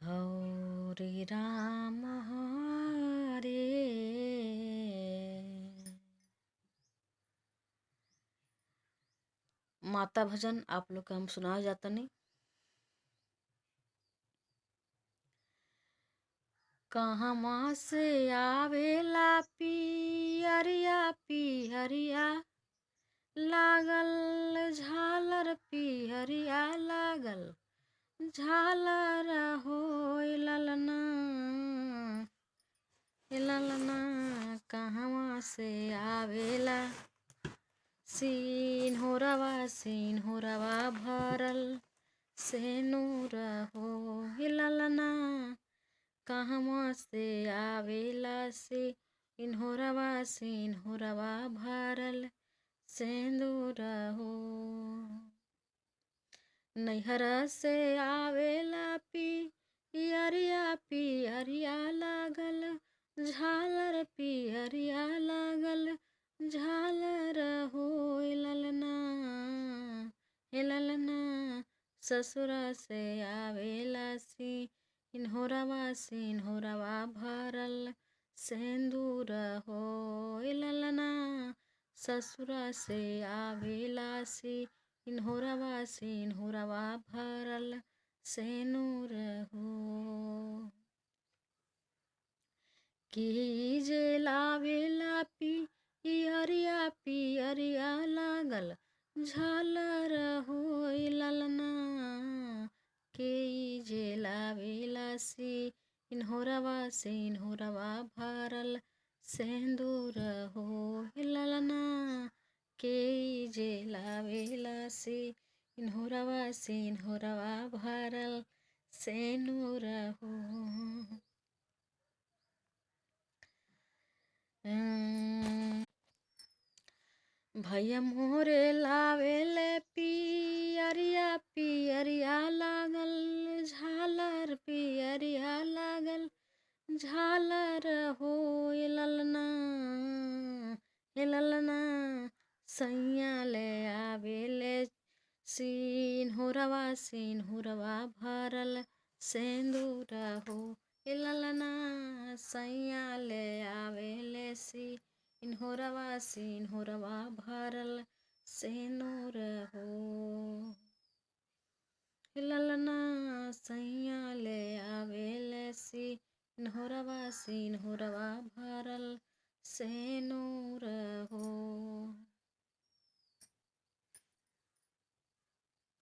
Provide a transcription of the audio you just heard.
हरे राम हरे। माता भजन आप लोग का हम सुनाया जाता नहीं। कहवा से आवेला पियरिया पियरिया लागल झालर पियरिया लागल झालर हो ललना ललना कहवा से आवेला सिन्होरवा भरल सेनुर हो ललना कहवा से आवेला सिन्होरवा भरल सेंदूर हो। नैहर से आवेला पियरिया पियरिया लागल झालर पियरिया लागल झालर हो ललना ललना ससुर से आवेला सिन्होरवा भरल सेंदूर हो ललना ससुर से आवेला सिन्होरवा भरल सेनूर हो। की जे लावेला पियरिया पियरिया लागल झालर हो ललना के जे लावेला सिन्होरवा भरल सेंदूर हो ललना के जे लावेला सिन्होरवा भरल सेनूर हो। भैया मोरे लावेले पियरिया पियरिया लागल झालर पियरिया लागल झालर हो ललना ललना सैया ले आवेले सिन्होरवा भरल सेंदूर हो ललना सैया ले आवेले सिन्होरवा भरल सेनूर हो ललना सैया ले आवेले सिन्होरवा भरल सेनूर